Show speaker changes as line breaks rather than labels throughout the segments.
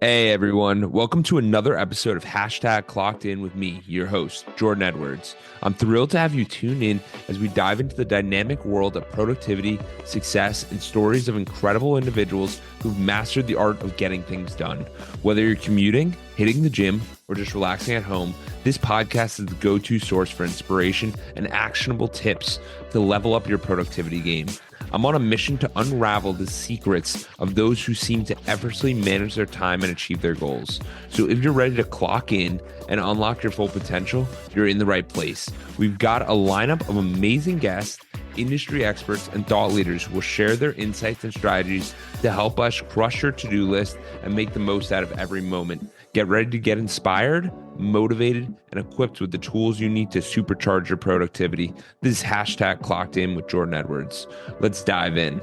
Hey everyone, welcome to another episode of Clockedin with me, your host, Jordan Edwards. I'm thrilled to have you tune in as we dive into the dynamic world of productivity, success, and stories of incredible individuals who've mastered the art of getting things done. Whether you're commuting, hitting the gym, or just relaxing at home, this podcast is the go-to source for inspiration and actionable tips to level up your productivity game. I'm on a mission to unravel the secrets of those who seem to effortlessly manage their time and achieve their goals. So if you're ready to clock in and unlock your full potential, you're in the right place. We've got a lineup of amazing guests, industry experts, and thought leaders who will share their insights and strategies to help us crush your to-do list and make the most out of every moment. Get ready to get inspired, motivated, and equipped with the tools you need to supercharge your productivity. This is Clocked In with Jordan Edwards. Let's dive in.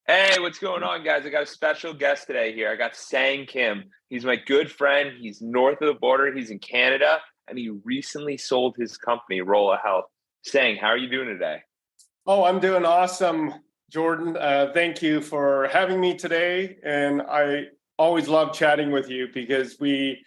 Hey, what's going on, guys? I got a special guest today here. I got Sang Kim. He's my good friend. He's north of the border. He's in Canada, and he recently sold his company, Rolla Health. Sang, how are you doing today?
Oh, I'm doing awesome, Jordan. Thank you for having me today. And I always love chatting with you because we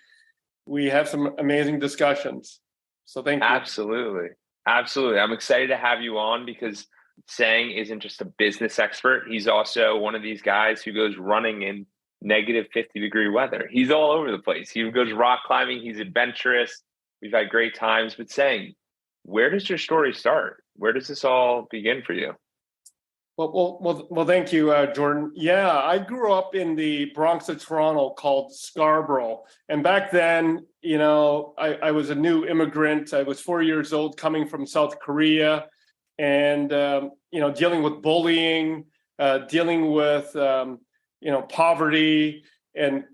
have some amazing discussions. So thank you.
Absolutely. Absolutely. I'm excited to have you on because Sang isn't just a business expert. He's also one of these guys who goes running in negative 50-degree weather. He's all over the place. He goes rock climbing. He's adventurous. We've had great times. But Sang, where does your story start? Where does this all begin for you?
Well, thank you, Jordan. Yeah, I grew up in the Bronx of Toronto called Scarborough. And back then, I was a new immigrant. I was 4 years old coming from South Korea and, dealing with bullying, dealing with, poverty and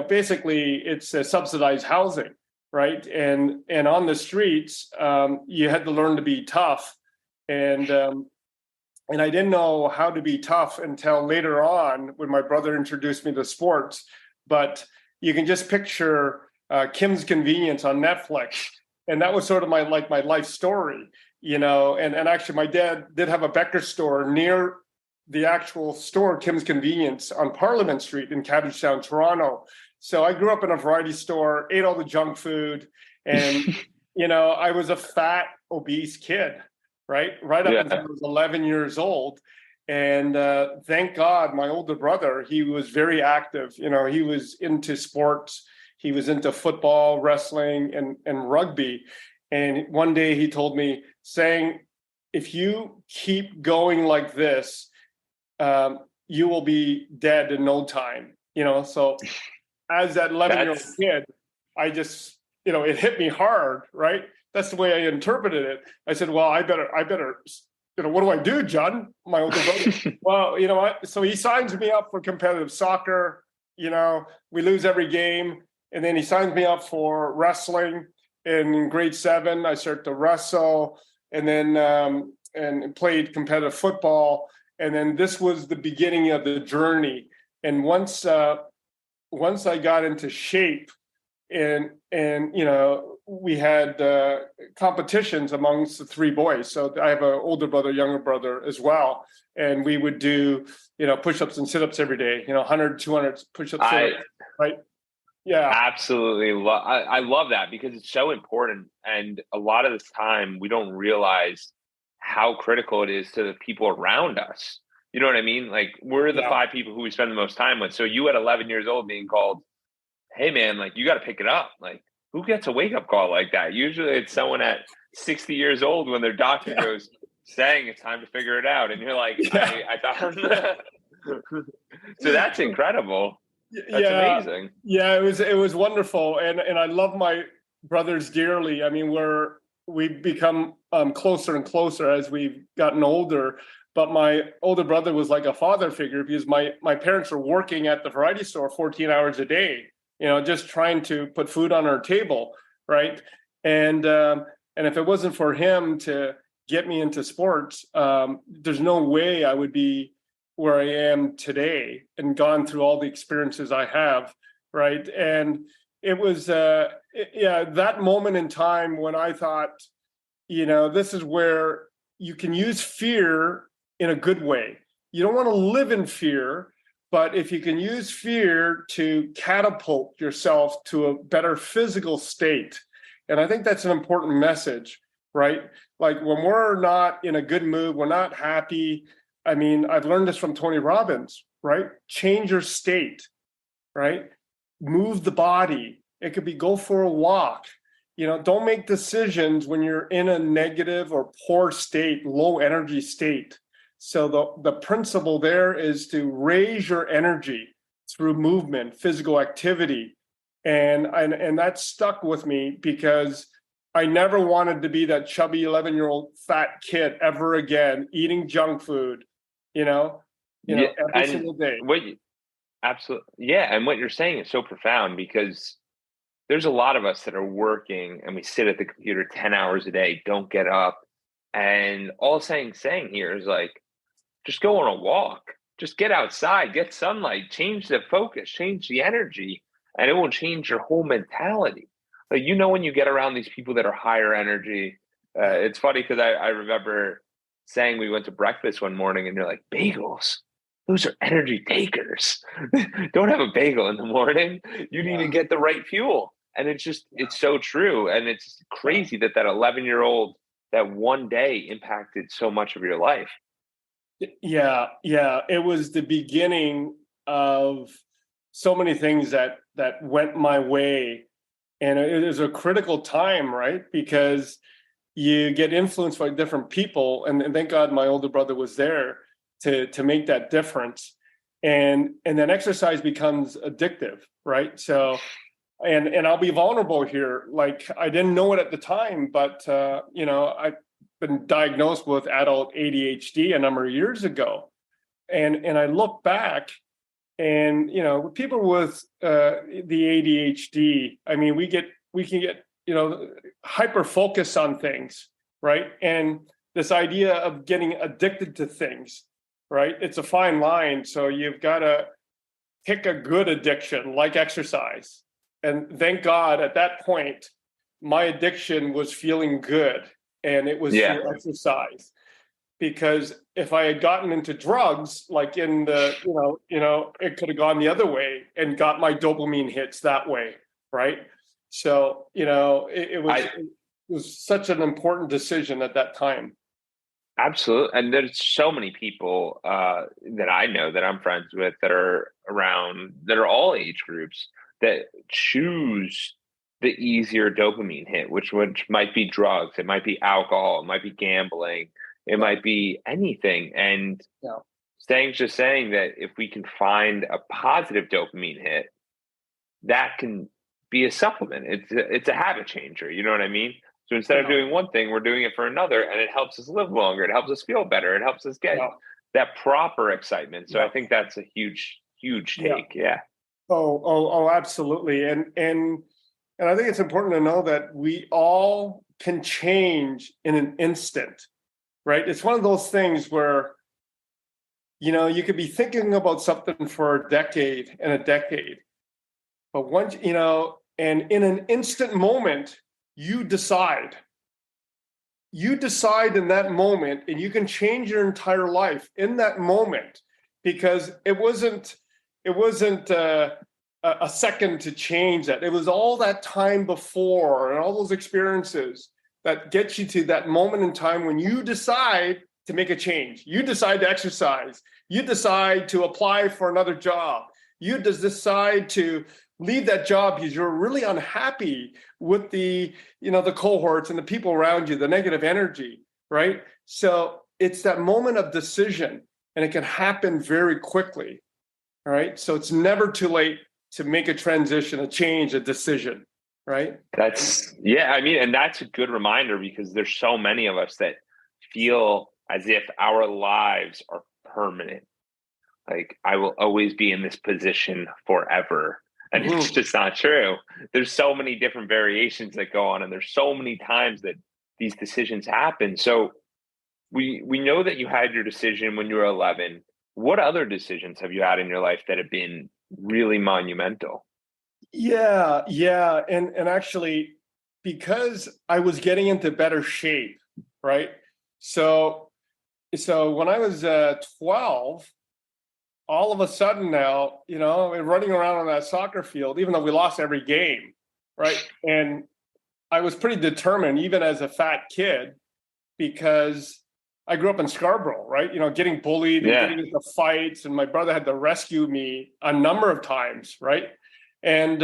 basically it's subsidized housing, right? And on the streets, you had to learn to be tough. And I didn't know how to be tough until later on when my brother introduced me to sports. But you can just picture Kim's Convenience on Netflix. And that was sort of my life story, And actually, my dad did have a Becker store near the actual store, Kim's Convenience, on Parliament Street in Cabbagetown, Toronto. So I grew up in a variety store, ate all the junk food. And, I was a fat, obese kid. Right up until I was 11 years old. And thank God, my older brother, he was very active. He was into sports. He was into football, wrestling, and rugby. And one day he told me, saying, if you keep going like this, you will be dead in no time. So as that 11-year-old kid, I just, it hit me hard, right? That's the way I interpreted it. I said, well, I better, what do I do, John? My older brother. Well, you know what? So he signs me up for competitive soccer. We lose every game. And then he signs me up for wrestling. And in grade 7, I started to wrestle and then and played competitive football. And then this was the beginning of the journey. And once I got into shape and we had competitions amongst the 3 boys. So I have an older brother, younger brother as well. And we would do, push-ups and sit-ups every day, 100, 200 push-ups, sit-ups, right? Yeah.
Absolutely. I love that because it's so important. And a lot of the time we don't realize how critical it is to the people around us. You know what I mean? Like we're the 5 people who we spend the most time with. So you at 11 years old being called, hey man, like you got to pick it up. Like who gets a wake-up call like that? Usually it's someone at 60 years old when their doctor goes, saying it's time to figure it out. And you're like, I thought. So that's incredible. That's amazing.
Yeah, it was wonderful. And I love my brothers dearly. I mean, we've become closer and closer as we've gotten older. But my older brother was like a father figure because my parents were working at the variety store 14 hours a day. Just trying to put food on our table, right? And if it wasn't for him to get me into sports, there's no way I would be where I am today and gone through all the experiences I have, right? And it was, that moment in time when I thought, this is where you can use fear in a good way. you don't want to live in fear, but if you can use fear to catapult yourself to a better physical state. And I think that's an important message, right? Like when we're not in a good mood, we're not happy. I mean, I've learned this from Tony Robbins, right? Change your state, right? Move the body. It could be go for a walk. Don't make decisions when you're in a negative or poor state, low energy state. So the principle there is to raise your energy through movement, physical activity. And that stuck with me because I never wanted to be that chubby 11-year-old fat kid ever again, eating junk food, every single day.
Absolutely. Yeah. And what you're saying is so profound because there's a lot of us that are working and we sit at the computer 10 hours a day, don't get up. And all saying here is like, just go on a walk, just get outside, get sunlight, change the focus, change the energy, and it will change your whole mentality. Like, when you get around these people that are higher energy, it's funny because I remember saying we went to breakfast one morning and they're like, bagels, those are energy takers. Don't have a bagel in the morning. You need to get the right fuel. And it's so true. And it's crazy that 11-year-old, that one day impacted so much of your life.
Yeah. It was the beginning of so many things that went my way. And it is a critical time, right? Because you get influenced by different people. And thank God my older brother was there to make that difference. And then exercise becomes addictive, right? So, and I'll be vulnerable here. Like I didn't know it at the time, but I've been diagnosed with adult ADHD a number of years ago. And I look back and, people with the ADHD, I mean, we can get, hyper focus on things, right? And this idea of getting addicted to things, right? It's a fine line. So you've got to pick a good addiction like exercise. And thank God at that point, my addiction was feeling good and it was through exercise. Because if I had gotten into drugs, like in the, it could have gone the other way and got my dopamine hits that way, right? So, it was such an important decision at that time.
Absolutely. And there's so many people that I know that I'm friends with that are around, that are all age groups that choose the easier dopamine hit, which might be drugs, it might be alcohol, it might be gambling, it might be anything. And saying that if we can find a positive dopamine hit, that can be a supplement. It's a habit changer. You know what I mean? So instead of doing one thing, we're doing it for another, and it helps us live longer. It helps us feel better. It helps us get that proper excitement. So I think that's a huge take. Yeah.
Oh, absolutely. And I think it's important to know that we all can change in an instant, right? It's one of those things where, you could be thinking about something for a decade, but once, and in an instant moment, you decide in that moment, and you can change your entire life in that moment, because it wasn't a second to change that. It was all that time before and all those experiences that get you to that moment in time when you decide to make a change. You decide to exercise. You decide to apply for another job. You just decide to leave that job because you're really unhappy with the cohorts and the people around you, the negative energy, right? So it's that moment of decision, and it can happen very quickly. All right. So it's never too late to make a transition, a change, a decision, right?
And that's a good reminder, because there's so many of us that feel as if our lives are permanent. Like, I will always be in this position forever. And it's just not true. There's so many different variations that go on, and there's so many times that these decisions happen. So we know that you had your decision when you were 11. What other decisions have you had in your life that have been really monumental?
Yeah. And actually, because I was getting into better shape, right? So so when I was 12, all of a sudden now, running around on that soccer field, even though we lost every game, right? And I was pretty determined, even as a fat kid, because I grew up in Scarborough, right? Getting bullied and getting into fights, and my brother had to rescue me a number of times, right? And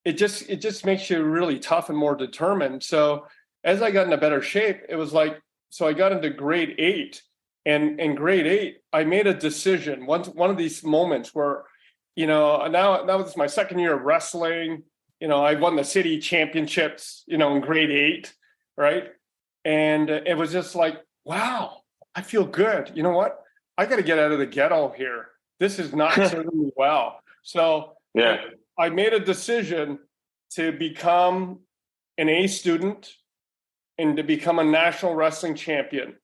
it just makes you really tough and more determined. So as I got into better shape, it was like, so I got into grade 8, and in grade 8, I made a decision. One of these moments where, now this is my second year of wrestling. I won the city championships, in grade 8, right? And it was just like, wow, I feel good. You know what? I got to get out of the ghetto here. This is not serving me well. So I made a decision to become an A student and to become a national wrestling champion.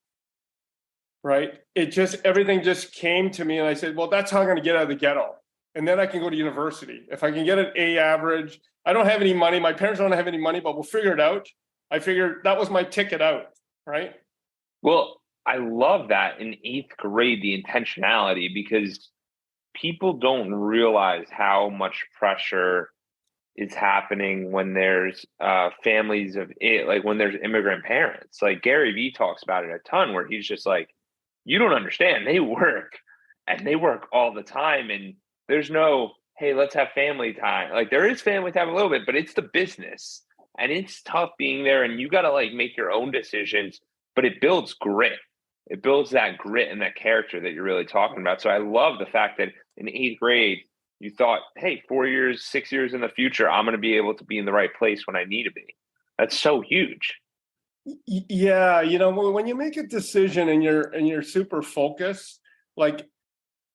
Right? Everything just came to me, and I said, well, that's how I'm going to get out of the ghetto. And then I can go to university. If I can get an A average, I don't have any money. My parents don't have any money, but we'll figure it out. I figured that was my ticket out. Right.
Well, I love that in 8th grade, the intentionality, because people don't realize how much pressure is happening when there's families of it, like when there's immigrant parents. Like Gary Vee talks about it a ton, where he's just like, you don't understand. They work all the time. And there's no, hey, let's have family time. Like there is family time a little bit, but it's the business. And it's tough being there, and you got to like make your own decisions, but it builds grit. It builds that grit and that character that you're really talking about. So I love the fact that in 8th grade, you thought, hey, 4 years, 6 years in the future, I'm going to be able to be in the right place when I need to be. That's so huge.
Yeah. When you make a decision and you're super focused, like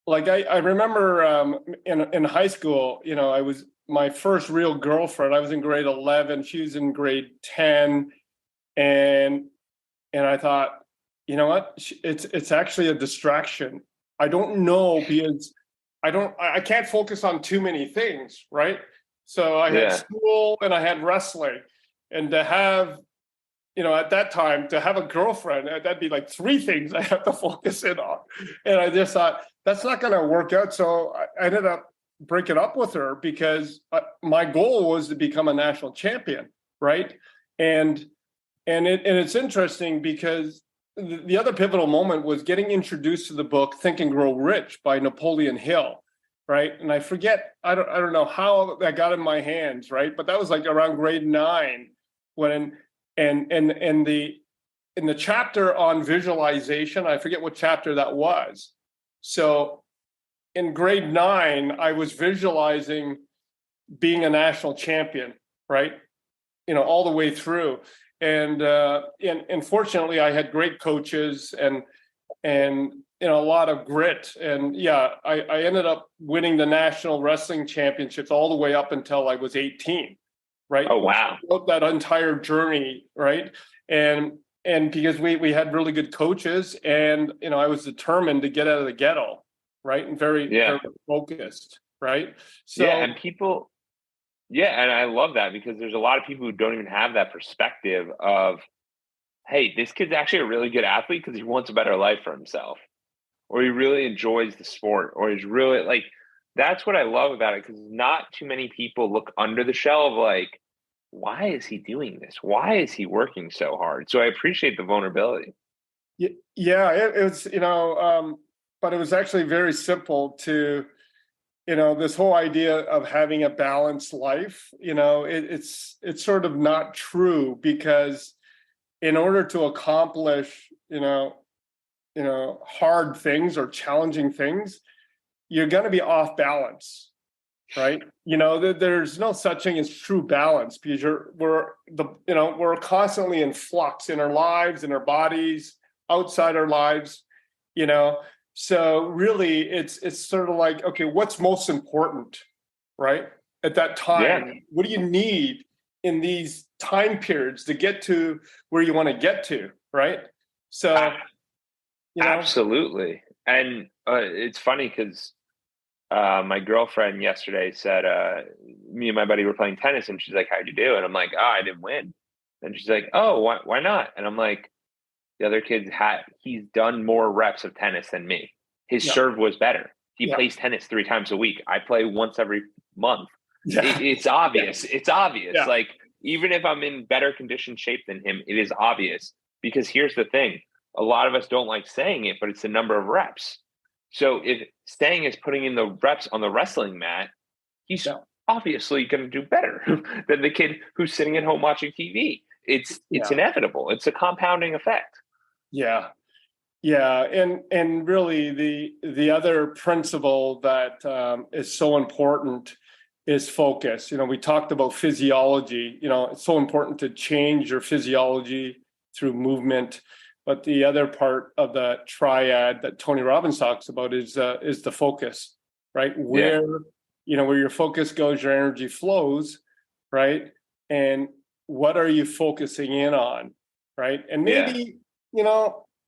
I remember in high school, I was my first real girlfriend. I was in grade 11. She was in grade 10. And I thought, you know what? It's actually a distraction. I don't know, because I can't focus on too many things, right? So I had school and I had wrestling, and to have, at that time, to have a girlfriend, that'd be like 3 things I have to focus in on. And I just thought, that's not going to work out. So I ended up breaking up with her, because my goal was to become a national champion, right? And it's interesting, because the other pivotal moment was getting introduced to the book Think and Grow Rich by Napoleon Hill, right? And I forget, I don't know how that got in my hands, right? But that was like around grade 9, when in the chapter on visualization, I forget what chapter that was. So in grade 9, I was visualizing being a national champion, right? All the way through. And fortunately, I had great coaches and a lot of grit. And I ended up winning the national wrestling championships all the way up until I was 18, right?
Oh, wow.
That entire journey, right? And because we had really good coaches, and I was determined to get out of the ghetto, right? And very focused, right? So
and people. Yeah, and I love that, because there's a lot of people who don't even have that perspective of, hey, this kid's actually a really good athlete because he wants a better life for himself, or he really enjoys the sport, or he's really like, that's what I love about it, because not too many people look under the shell of like, why is he doing this? Why is he working so hard? So I appreciate the vulnerability.
Yeah, it was, but it was actually very simple to, this whole idea of having a balanced life, it's sort of not true, because in order to accomplish, hard things or challenging things, you're going to be off balance, right? There's no such thing as true balance, because we're constantly in flux in our lives, in our bodies, outside our lives, So really, it's sort of like, okay, what's most important, right? At that time, what do you need in these time periods to get to where you want to get to, right? So,
Absolutely. And it's funny because my girlfriend yesterday said, me and my buddy were playing tennis, and she's like, how'd you do? And I'm like, oh, I didn't win. And she's like, oh, why not? And I'm like, The other he's done more reps of tennis than me. His
Yeah.
serve was better. He
Yeah.
plays tennis 3 times a week. I play once every month.
Yeah.
It's obvious. It's obvious.
Yeah.
Like, even if I'm in better conditioned shape than him, it is obvious. Because here's the thing. A lot of us don't like saying it, but it's the number of reps. So if Stang is putting in the reps on the wrestling mat, he's obviously going to do better than the kid who's sitting at home watching TV. It's inevitable. It's a compounding effect.
Yeah. Yeah. And really the other principle that is so important is focus. We talked about physiology. It's so important to change your physiology through movement. But the other part of the triad that Tony Robbins talks about is the focus, right? Where your focus goes, your energy flows, right? And what are you focusing in on, right? And maybe,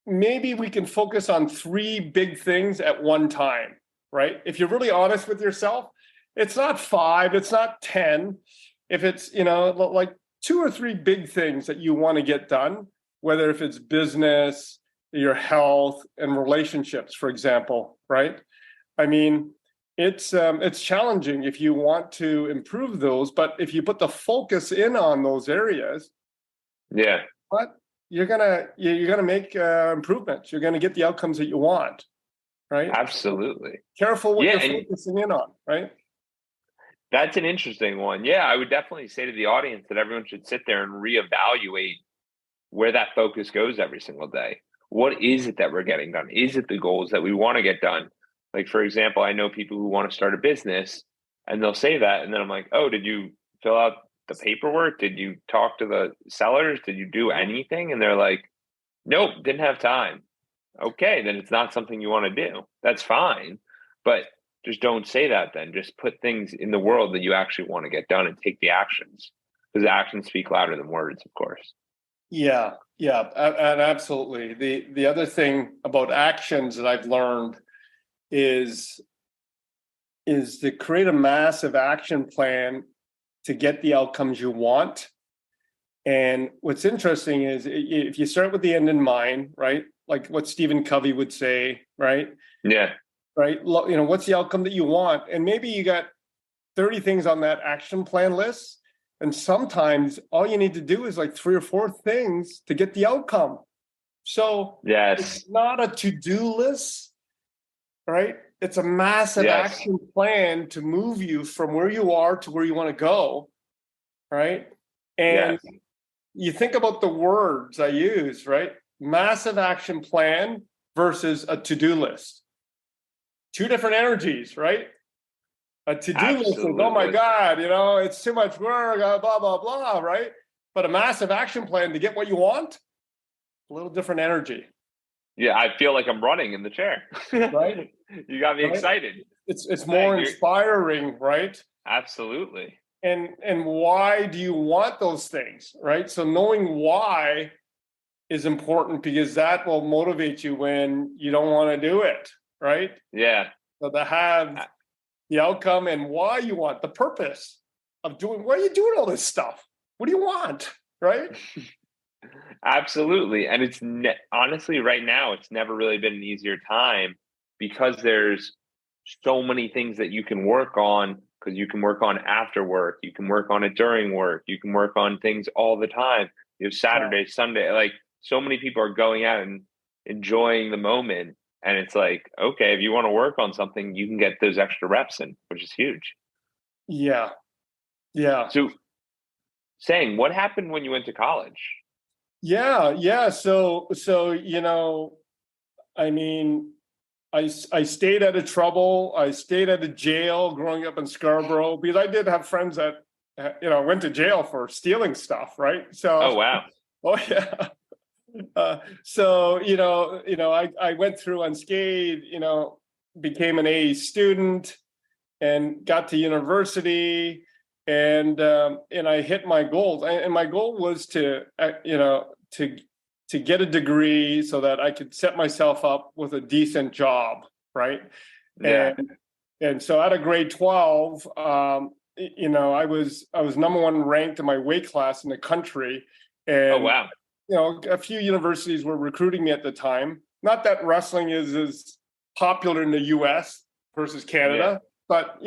maybe we can focus on 3 big things at one time, right? If you're really honest with yourself, it's not 5, it's not 10. If it's, like 2 or 3 big things that you want to get done, whether if it's business, your health, and relationships, for example, right? I mean, it's challenging if you want to improve those, but if you put the focus in on those areas, but you're gonna make improvements. You're gonna get the outcomes that you want, right?
Absolutely.
Careful what you're focusing in on, right?
That's an interesting one. Yeah, I would definitely say to the audience that everyone should sit there and reevaluate where that focus goes every single day. What is it that we're getting done? Is it the goals that we want to get done? Like, for example, I know people who want to start a business and they'll say that. And then I'm like, oh, did you fill out the paperwork? Did you talk to the sellers? Did you do anything? And they're like, nope, didn't have time. Okay, then it's not something you want to do. That's fine. But just don't say that then. Just put things in the world that you actually want to get done and take the actions, because actions speak louder than words, of course.
Yeah, and absolutely. The other thing about actions that I've learned is to create a massive action plan to get the outcomes you want. And what's interesting is if you start with the end in mind, right? Like what Stephen Covey would say, right?
Yeah.
Right. What's the outcome that you want? And maybe you got 30 things on that action plan list. And sometimes all you need to do is like 3 or 4 things to get the outcome. So it's not a to-do list, right? It's a massive action plan to move you from where you are to where you want to go, right? And you think about the words I use, right? Massive action plan versus a to-do list. 2 different energies, right? A to-do list is, oh my God, it's too much work, blah, blah, blah, right? But a massive action plan to get what you want, a little different energy.
Yeah, I feel like I'm running in the chair.
Right?
You got me excited.
It's more inspiring, right?
Absolutely.
And why do you want those things, right? So knowing why is important, because that will motivate you when you don't want to do it, right?
Yeah.
So to have the outcome and why you want, the purpose of doing, why are you doing all this stuff? What do you want, right?
Absolutely. And it's honestly, right now, it's never really been an easier time because there's so many things that you can work on, because you can work on after work, you can work on it during work, you can work on things all the time. You have Saturday, Sunday, like so many people are going out and enjoying the moment. And it's like, okay, if you want to work on something, you can get those extra reps in, which is huge.
Yeah. Yeah.
So saying, what happened when you went to college?
Yeah. So, I mean, I stayed out of trouble. I stayed out of jail growing up in Scarborough, because I did have friends that, went to jail for stealing stuff. Right. So,
oh, wow.
Oh, yeah. So, I went through unscathed, became an A student and got to university, and I hit my goals. And my goal was to get a degree so that I could set myself up with a decent job, right?
Yeah.
And so out of grade 12, I was number 1 ranked in my weight class in the country. And
oh, wow.
a few universities were recruiting me at the time. Not that wrestling is as popular in the US versus Canada, but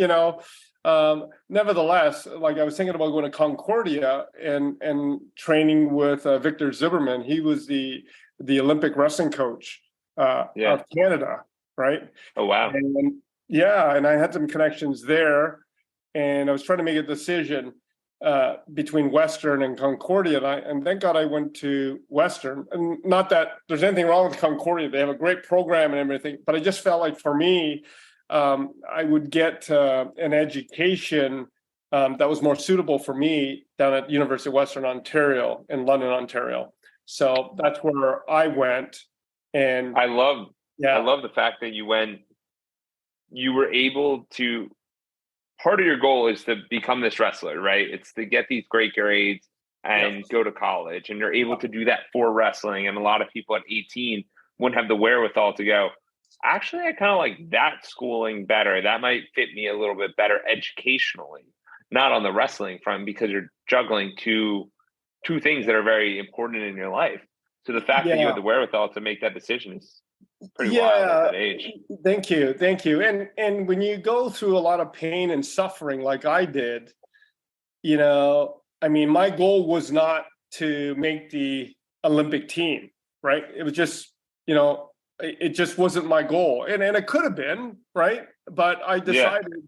nevertheless, like I was thinking about going to Concordia and training with Victor Zimmerman. He was the Olympic wrestling coach of Canada, right?
Oh wow.
And I had some connections there, and I was trying to make a decision between Western and Concordia, and thank God I went to Western. And not that there's anything wrong with Concordia; they have a great program and everything. But I just felt like for me, I would get an education that was more suitable for me down at University of Western Ontario in London, Ontario. So that's where I went. And
I love the fact that you were able to. Part of your goal is to become this wrestler, right? It's to get these great grades and go to college. And you're able to do that for wrestling. And a lot of people at 18 wouldn't have the wherewithal to go, actually, I kind of like that schooling better. That might fit me a little bit better educationally, not on the wrestling front, because you're juggling two things that are very important in your life. So the fact that you had the wherewithal to make that decision is pretty wild at that age.
Thank you. And when you go through a lot of pain and suffering like I did, my goal was not to make the Olympic team, right? It was just, it just wasn't my goal. And it could have been, right? But I decided,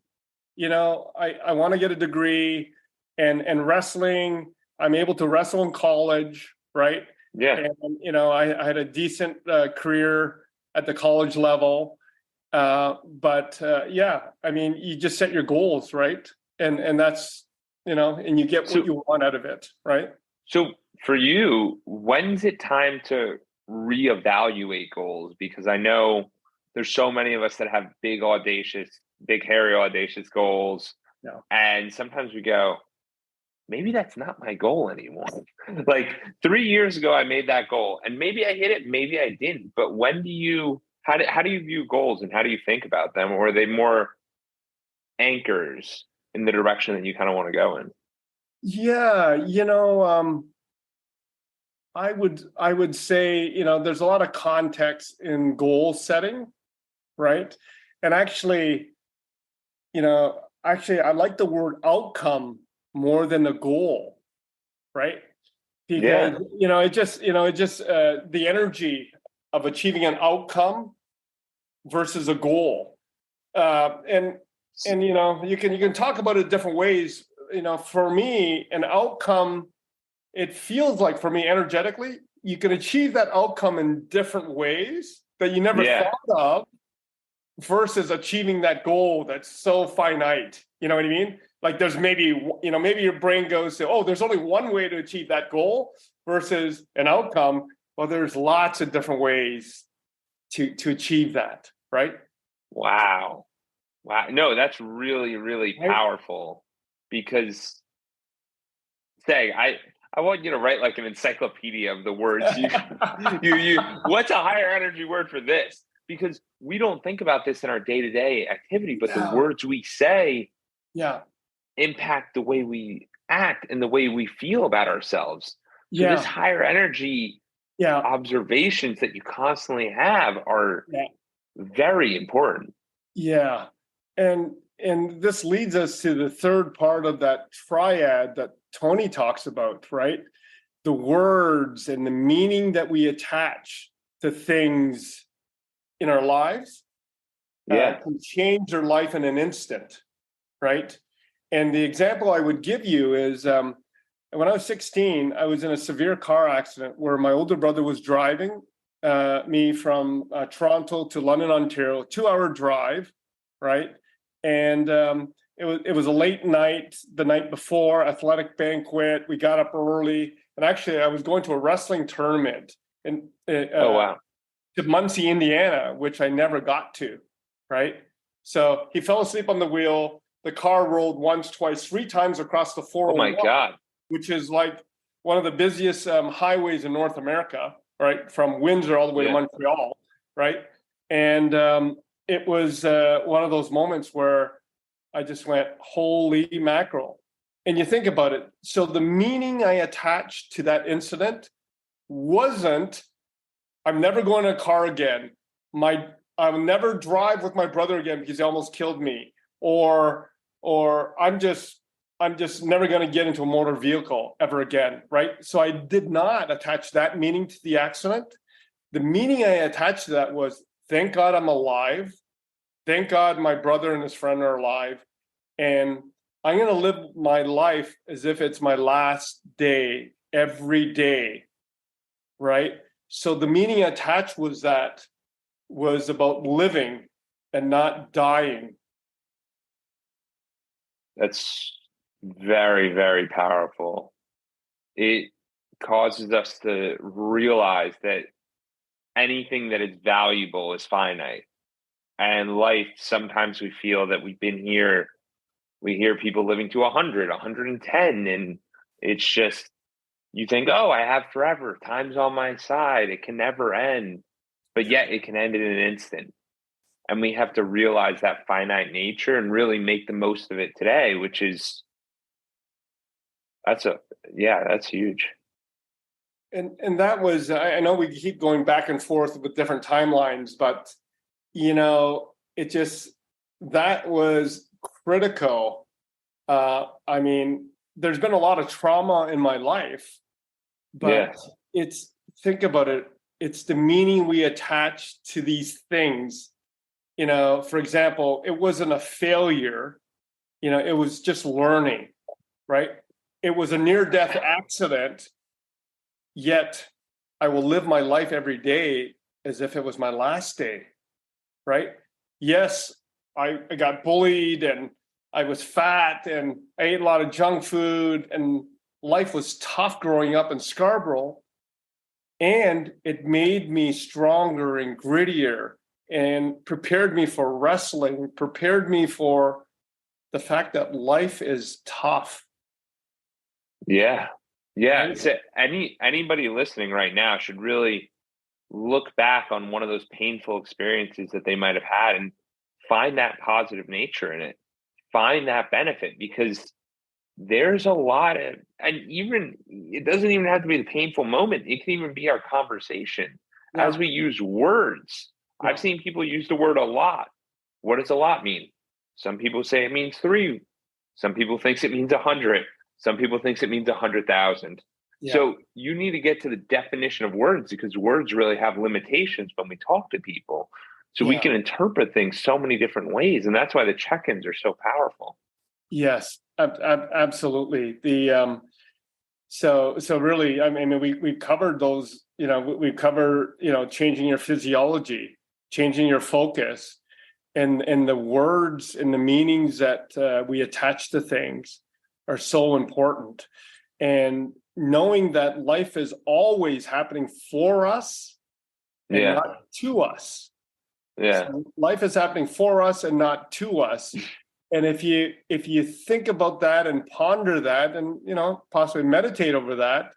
I want to get a degree, and wrestling, I'm able to wrestle in college, right?
Yeah.
And, I had a decent career at the college level. You just set your goals, right? And that's, and you get what you want out of it, right?
So for you, when's it time to reevaluate goals? Because I know there's so many of us that have big, hairy, audacious goals.
Yeah.
And sometimes we go, maybe that's not my goal anymore. Like 3 years ago, I made that goal and maybe I hit it, maybe I didn't. But how do you view goals and how do you think about them? Or are they more anchors in the direction that you kind of want to go in?
Yeah. I would say, there's a lot of context in goal setting, right? And actually, I like the word outcome more than the goal, right? Because it just the energy of achieving an outcome versus a goal, and you can talk about it different ways. For me, an outcome, it feels like for me energetically, you can achieve that outcome in different ways that you never thought of, versus achieving that goal that's so finite. You know what I mean? Like there's maybe your brain goes to, oh, there's only one way to achieve that goal versus an outcome. Well, there's lots of different ways to achieve that, right?
Wow. No, that's really, really powerful because I want you to write like an encyclopedia of the words you what's a higher energy word for this? Because we don't think about this in our day-to-day activity, but the words we say impact the way we act and the way we feel about ourselves. So this higher energy observations that you constantly have are very important.
Yeah. And this leads us to the third part of that triad that Tony talks about, right? The words and the meaning that we attach to things in our lives can change your life in an instant, right? And the example I would give you is when I was 16, I was in a severe car accident where my older brother was driving me from Toronto to London, Ontario, 2-hour drive, right? And it was a late night, the night before, athletic banquet. We got up early. And actually, I was going to a wrestling tournament to Muncie, Indiana, which I never got to, right? So he fell asleep on the wheel. The car rolled once, twice, 3 times across the 401.
Oh my God.
Which is like one of the busiest highways in North America, right? From Windsor all the way to Montreal, right? And it was one of those moments where I just went, holy mackerel. And you think about it. So the meaning I attached to that incident wasn't, I'm never going in a car again. I will never drive with my brother again because he almost killed me. Or I'm just never going to get into a motor vehicle ever again, right? So I did not attach that meaning to the accident. The meaning I attached to that was, thank God I'm alive. Thank God my brother and his friend are alive. And I'm going to live my life as if it's my last day every day, right? So the meaning attached was about living and not dying.
That's very, very powerful. It causes us to realize that anything that is valuable is finite. And life, sometimes we feel that we've been here. We hear people living to 100, 110, and it's just, you think, oh, I have forever. Time's on my side. It can never end. But yet it can end in an instant. And we have to realize that finite nature and really make the most of it today, which is, that's huge.
And that was, I know we keep going back and forth with different timelines, but, that was critical. I mean, there's been a lot of trauma in my life, but think about it. It's the meaning we attach to these things. For example, it wasn't a failure. It was just learning, right? It was a near-death accident, yet I will live my life every day as if it was my last day, right? Yes, I got bullied and I was fat and I ate a lot of junk food and life was tough growing up in Scarborough. And it made me stronger and grittier and prepared me for wrestling, prepared me for the fact that life is tough.
Yeah.
Right?
So anybody listening right now should really look back on one of those painful experiences that they might have had and find that positive nature in it. Find that benefit, because there's a lot of, and even it doesn't even have to be the painful moment. It can even be our conversation as we use words.
Yeah.
I've seen people use the word a lot. What does a lot mean? Some people say it means 3. Some people think it means 100. Some people think it means 100,000.
Yeah.
So you need to get to the definition of words, because words really have limitations when we talk to people. So we can interpret things so many different ways. And that's why the check-ins are so powerful.
Yes, absolutely. So really, I mean, we covered those, we cover, changing your physiology, changing your focus, and the words and the meanings that we attach to things are so important. And knowing that life is always happening for us and not to us.
Yeah.
So life is happening for us and not to us. And if you think about that and ponder that and, possibly meditate over that,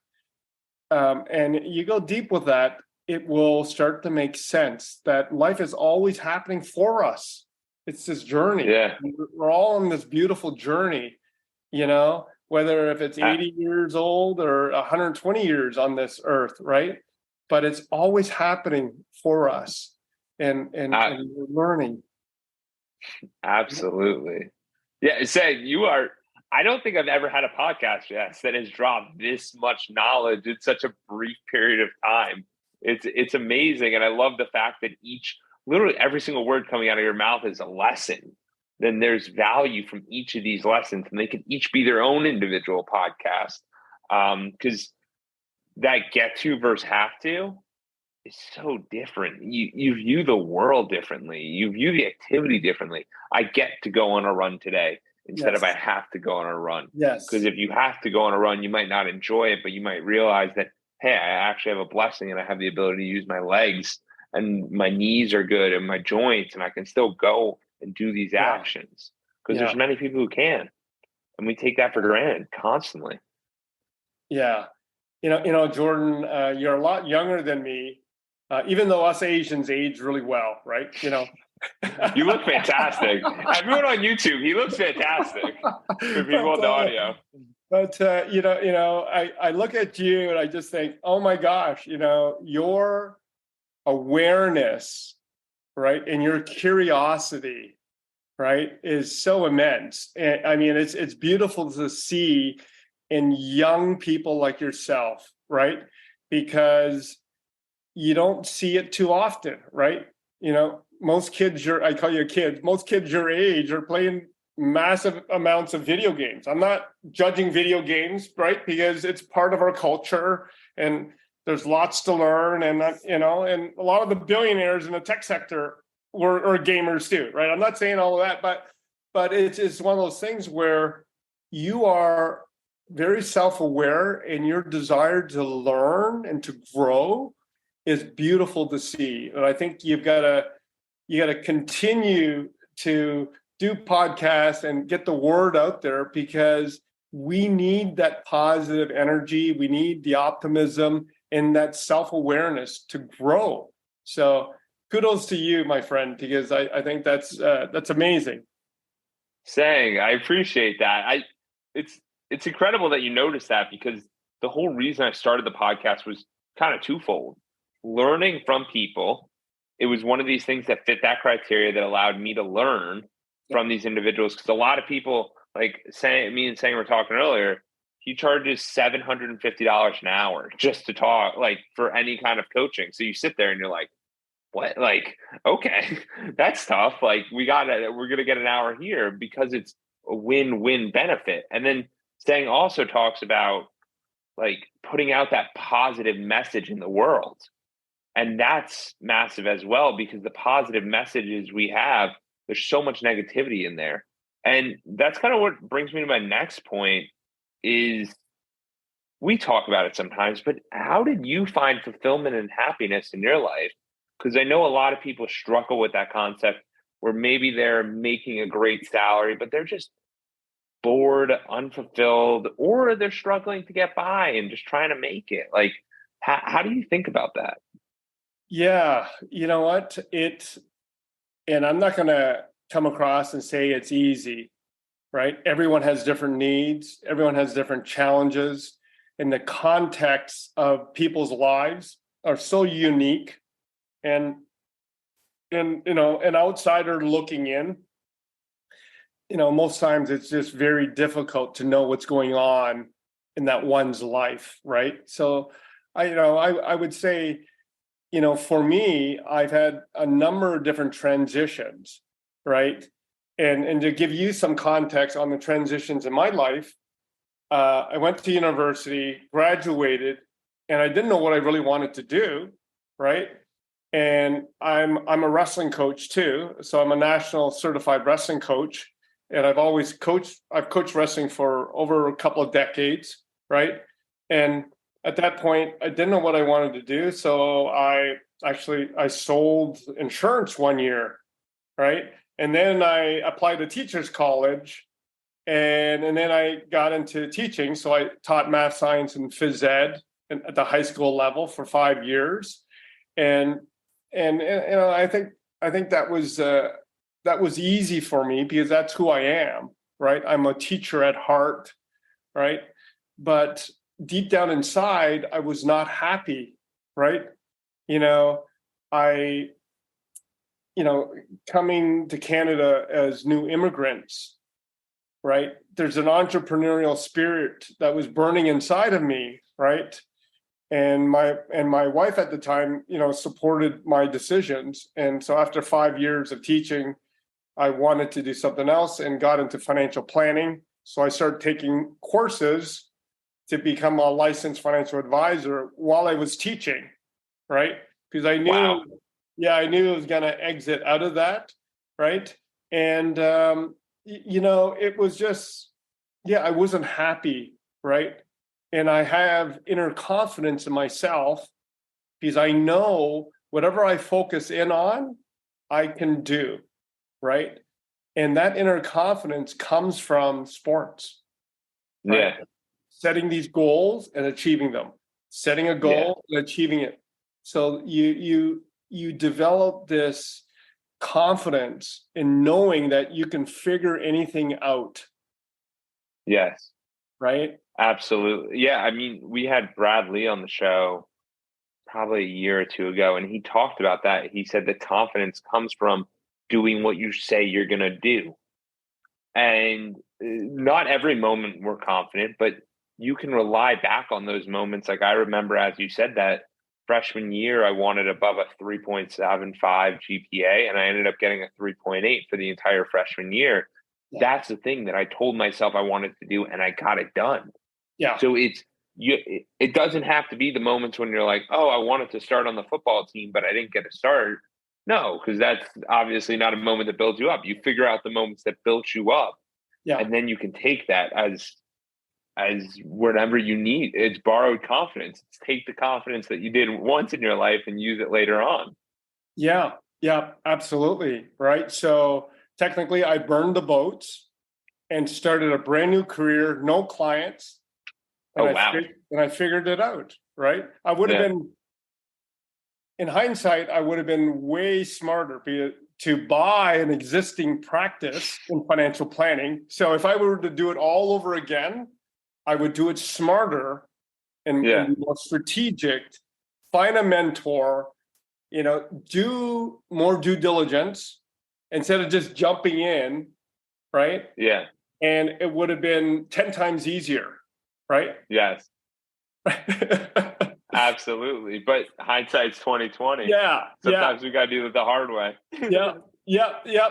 and you go deep with that, it will start to make sense that life is always happening for us. It's this journey.
Yeah.
We're all on this beautiful journey, whether if it's 80 years old or 120 years on this earth, right? But it's always happening for us, and we're learning.
Absolutely. Yeah. I don't think I've ever had a podcast, that has dropped this much knowledge in such a brief period of time. It's amazing. And I love the fact that literally every single word coming out of your mouth is a lesson. Then there's value from each of these lessons, and they can each be their own individual podcast. Because that get to versus have to is so different. You view the world differently. You view the activity differently. I get to go on a run today instead of I have to go on a run.
Yes.
Because if you have to go on a run, you might not enjoy it, but you might realize that, hey, I actually have a blessing and I have the ability to use my legs and my knees are good and my joints, and I can still go and do these actions, because there's many people who can, and we take that for granted constantly.
Yeah. Jordan, you're a lot younger than me, even though us Asians age really well, right?
You look fantastic. Everyone on YouTube, he looks fantastic. For people on the audio.
But I look at you and I just think, oh my gosh, your awareness, right, and your curiosity, right, is so immense. And I mean, it's beautiful to see in young people like yourself, right? Because you don't see it too often, right? Most kids I call you a kid, most kids your age are playing massive amounts of video games. I'm not judging video games, right? Because it's part of our culture and there's lots to learn. And, and a lot of the billionaires in the tech sector are gamers too, right? I'm not saying all of that, but it's one of those things where you are very self-aware and your desire to learn and to grow is beautiful to see. And I think you got to continue to do podcasts and get the word out there, because we need that positive energy. We need the optimism and that self-awareness to grow. So kudos to you, my friend, because I think that's amazing.
I appreciate that. It's incredible that you noticed that, because the whole reason I started the podcast was kind of twofold. Learning from people. It was one of these things that fit that criteria that allowed me to learn from these individuals. Because a lot of people, like me and Sang were talking earlier, he charges $750 an hour just to talk, like for any kind of coaching. So you sit there and you're like, what? Like, okay, that's tough. Like we're going to get an hour here because it's a win-win benefit. And then Sang also talks about like putting out that positive message in the world. And that's massive as well, because the positive messages we have, there's so much negativity in there. And that's kind of what brings me to my next point is we talk about it sometimes, but how did you find fulfillment and happiness in your life? Because I know a lot of people struggle with that concept where maybe they're making a great salary, but they're just bored, unfulfilled, or they're struggling to get by and just trying to make it. Like, how do you think about that?
Yeah, you know what? And I'm not going to come across and say it's easy, right? Everyone has different needs, everyone has different challenges, and the context of people's lives are so unique. And an outsider looking in, most times it's just very difficult to know what's going on in that one's life, right? So I would say, for me, I've had a number of different transitions, right? And to give you some context on the transitions in my life, I went to university, graduated, and I didn't know what I really wanted to do, right? And I'm a wrestling coach too, so I'm a national certified wrestling coach, and I've coached wrestling for over a couple of decades, right? And at that point, I didn't know what I wanted to do. So I sold insurance one year, right? And then I applied to teachers college, and then I got into teaching. So I taught math, science, and phys ed at the high school level for 5 years. And I think that was easy for me because that's who I am, right? I'm a teacher at heart, right? But deep down inside, I was not happy, right? I coming to Canada as new immigrants, right? There's an entrepreneurial spirit that was burning inside of me, right? And my wife at the time, supported my decisions. And so after 5 years of teaching, I wanted to do something else and got into financial planning. So I started taking courses to become a licensed financial advisor while I was teaching, right? Because I knew,
Wow.
I knew I was going to exit out of that, right? And, it was just, I wasn't happy, right? And I have inner confidence in myself because I know whatever I focus in on, I can do, right? And that inner confidence comes from sports, right?
Yeah.
Setting these goals and achieving them, setting a goal and achieving it. So you develop this confidence in knowing that you can figure anything out.
Yes.
Right.
Absolutely. Yeah. I mean, we had Brad Lee on the show probably a year or two ago, and he talked about that. He said that confidence comes from doing what you say you're going to do. And not every moment we're confident, but you can rely back on those moments. Like I remember, as you said, that freshman year, I wanted above a 3.75 GPA, and I ended up getting a 3.8 for the entire freshman year.
Yeah.
That's the thing that I told myself I wanted to do, and I got it done.
Yeah.
So it doesn't have to be the moments when you're like, oh, I wanted to start on the football team, but I didn't get to start. No, because that's obviously not a moment that builds you up. You figure out the moments that built you up,
Yeah.
and then you can take that as whatever you need. It's borrowed confidence. It's take the confidence that you did once in your life and use it later on.
Yeah. Yeah, absolutely. Right. So technically I burned the boats and started a brand new career, no clients. And
wow.
I figured it out. Right. I would have been, in hindsight, I would have been way smarter to buy an existing practice in financial planning. So if I were to do it all over again, I would do it smarter and be more strategic, find a mentor, do more due diligence instead of just jumping in, right?
Yeah.
And it would have been 10 times easier, right?
Yes. Absolutely. But hindsight's 2020.
Yeah.
Sometimes we got to do it the hard way.
Yeah.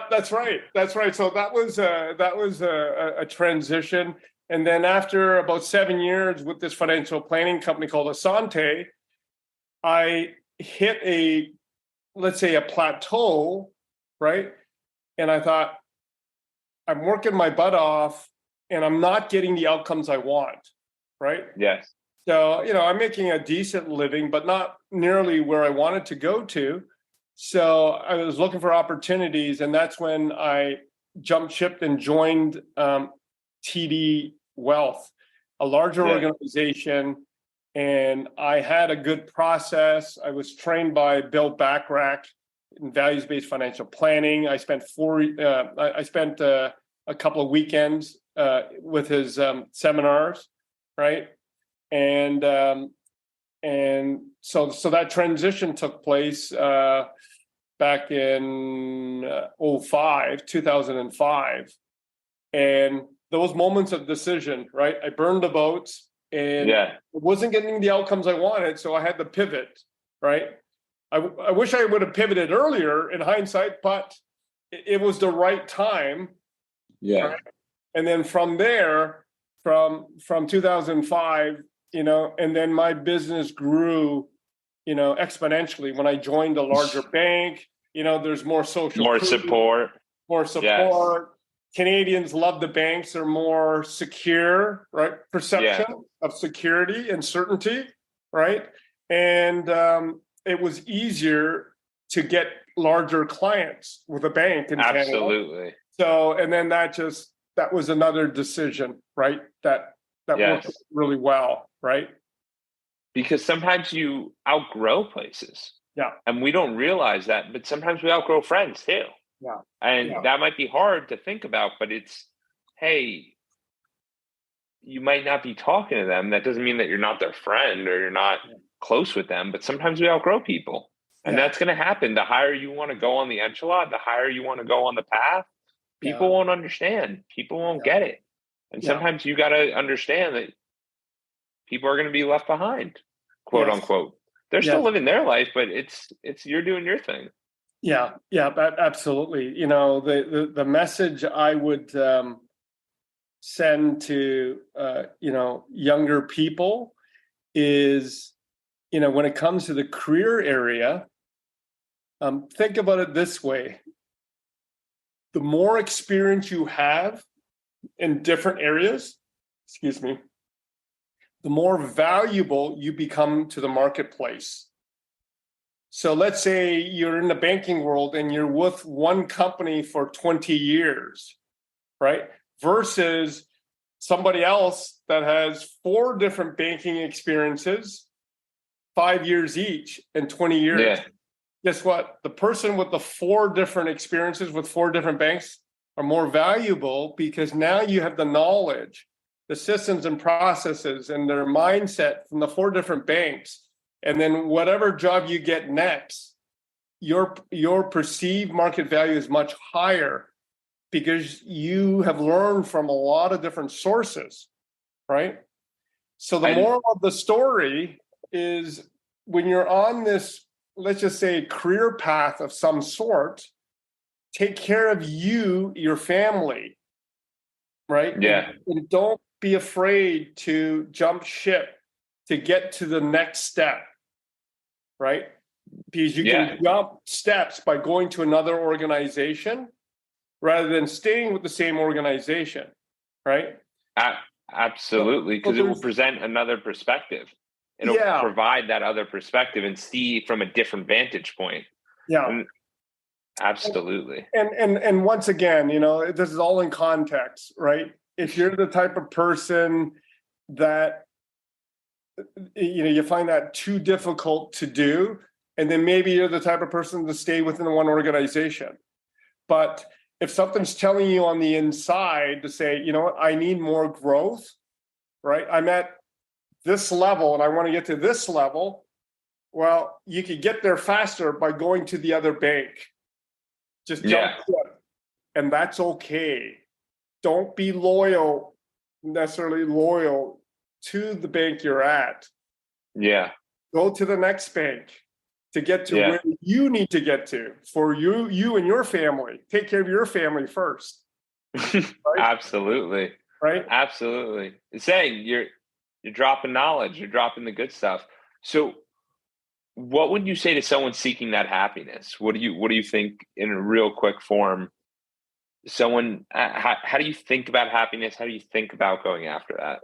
That's right. So that was a transition. And then after about 7 years with this financial planning company called Asante, I hit a plateau, right? And I thought, I'm working my butt off and I'm not getting the outcomes I want, right?
Yes.
So, I'm making a decent living, but not nearly where I wanted to go to. So I was looking for opportunities, and that's when I jumped ship and joined TD Wealth, a larger organization. And I had a good process. I was trained by Bill Backrack in values-based financial planning. I spent a couple of weekends with his seminars, right? And so that transition took place back in 2005. And those moments of decision, right? I burned the boats and it wasn't getting the outcomes I wanted. So I had to pivot, right? I wish I would have pivoted earlier in hindsight, but it was the right time.
Yeah.
Right? And then from there, from 2005, and then my business grew, exponentially. When I joined a larger bank, there's more
support.
Yes. Canadians love the banks. They're more secure, right? Perception of security and certainty, right? And it was easier to get larger clients with a bank in Canada.
Absolutely.
So, and then that was another decision, right? That worked really well, right?
Because sometimes you outgrow places.
Yeah.
And we don't realize that, but sometimes we outgrow friends too.
Yeah.
And that might be hard to think about, but it's, hey, you might not be talking to them. That doesn't mean that you're not their friend or you're not close with them, but sometimes we outgrow people. And that's going to happen. The higher you want to go on the enchilada, the higher you want to go on the path, people won't understand. People won't get it. And sometimes you got to understand that people are going to be left behind, quote unquote. They're still living their life, but it's you're doing your thing.
Yeah, absolutely. The message I would send to younger people is, when it comes to the career area, think about it this way: the more experience you have in different areas, the more valuable you become to the marketplace. So let's say you're in the banking world and you're with one company for 20 years, right? Versus somebody else that has 4 different banking experiences, 5 years each and 20 years.
Yeah.
Guess what? The person with the 4 different experiences with 4 different banks are more valuable because now you have the knowledge, the systems and processes and their mindset from the 4 different banks. And then whatever job you get next, your perceived market value is much higher because you have learned from a lot of different sources, right? So the moral of the story is when you're on this, let's just say, career path of some sort, take care of you, your family, right?
Yeah.
And don't be afraid to jump ship to get to the next step, right? Because you can jump steps by going to another organization rather than staying with the same organization, right?
Absolutely, because it will present another perspective. It'll provide that other perspective and see from a different vantage point.
Yeah.
Absolutely.
And once again, this is all in context, right? If you're the type of person that you find that too difficult to do, and then maybe you're the type of person to stay within one organization. But if something's telling you on the inside to say, you know what, I need more growth, right? I'm at this level and I want to get to this level. Well, you could get there faster by going to the other bank. Just jump ship, and that's okay. Don't be necessarily loyal to the bank you're at.
Yeah.
Go to the next bank to get to where you need to get to for you and your family. Take care of your family first.
Right? Absolutely.
Right?
Absolutely. It's saying you're dropping knowledge, you're dropping the good stuff. So what would you say to someone seeking that happiness? What do you think in a real quick form? Someone, how do you think about happiness? How do you think about going after that?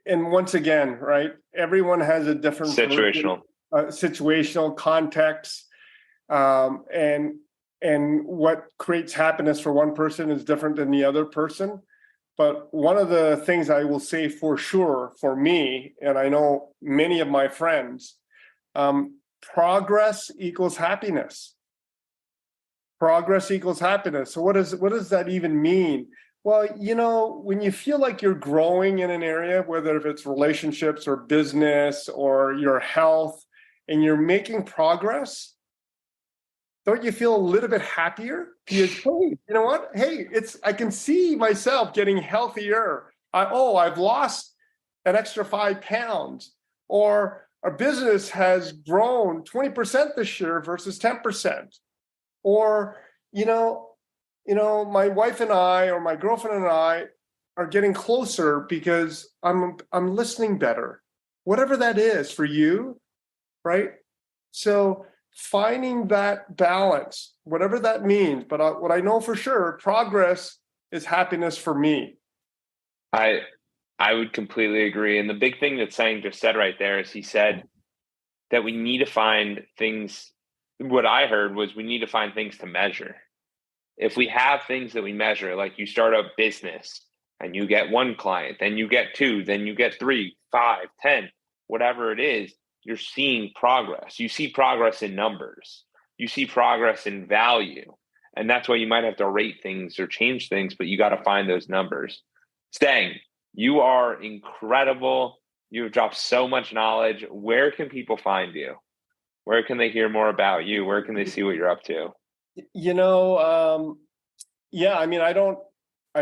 And once again, right? Everyone has a different situational context, and what creates happiness for one person is different than the other person. But one of the things I will say for sure for me, and I know many of my friends, progress equals happiness. Progress equals happiness. So what does that even mean? Well, when you feel like you're growing in an area, whether if it's relationships or business or your health, and you're making progress, don't you feel a little bit happier? Because, hey, you know what? Hey, I can see myself getting healthier. I've lost an extra 5 pounds, or our business has grown 20% this year versus 10%. Or, my wife and I, or my girlfriend and I, are getting closer because I'm listening better. Whatever that is for you, right? So finding that balance, whatever that means. But what I know for sure, progress is happiness for me.
I would completely agree. And the big thing that Sang just said right there is he said that we need to find things. What I heard was we need to find things to measure. If we have things that we measure, like you start a business and you get 1 client, then you get 2, then you get 3, 5, 10, whatever it is, you're seeing progress. You see progress in numbers. You see progress in value. And that's why you might have to rate things or change things, but you got to find those numbers. Sang, you are incredible. You've dropped so much knowledge. Where can people find you? Where can they hear more about you? Where can they see what you're up to?
I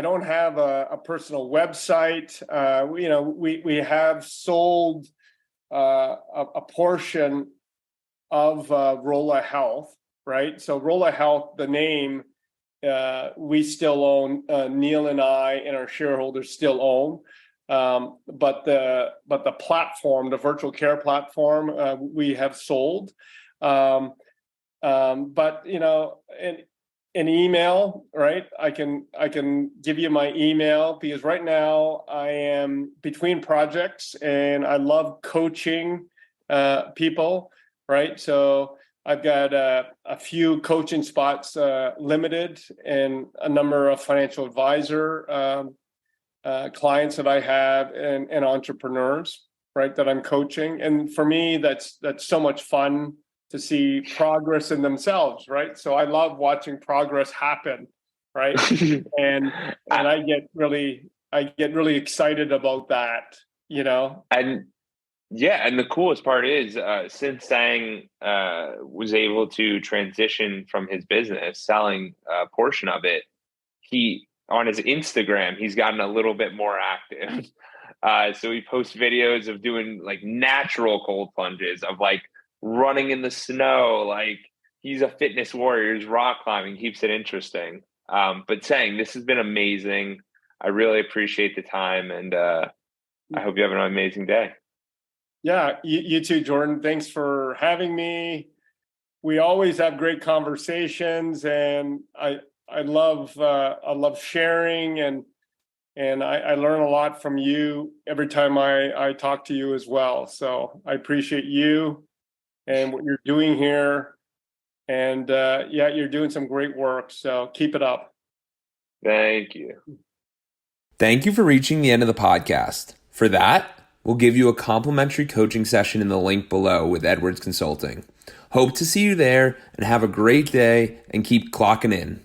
don't have a personal website. We have sold a portion of Rolla Health, right? So Rolla Health, the name, we still own. Neil and I and our shareholders still own. But the platform, the virtual care platform, we have sold. But an email, right? I can give you my email, because right now I am between projects and I love coaching people, right? So I've got a few coaching spots limited, and a number of financial advisor clients that I have, and entrepreneurs, right, that I'm coaching. And for me, that's so much fun to see progress in themselves, right? So I love watching progress happen, right? And I get really excited about that, you know.
And yeah, and the coolest part is since Sang was able to transition from his business, selling a portion of it, he on his Instagram, he's gotten a little bit more active. So he posts videos of doing like natural cold plunges, of like running in the snow. Like he's a fitness warrior. He's rock climbing, keeps it interesting. But Sang, this has been amazing. I really appreciate the time, and I hope you have an amazing day.
Yeah, you too, Jordan. Thanks for having me. We always have great conversations, and I love sharing, and I learn a lot from you every time I talk to you as well. So I appreciate you and what you're doing here. And yeah, you're doing some great work. So keep it up.
Thank you.
Thank you for reaching the end of the podcast. For that, we'll give you a complimentary coaching session in the link below with Edwards Consulting. Hope to see you there, and have a great day, and keep clocking in.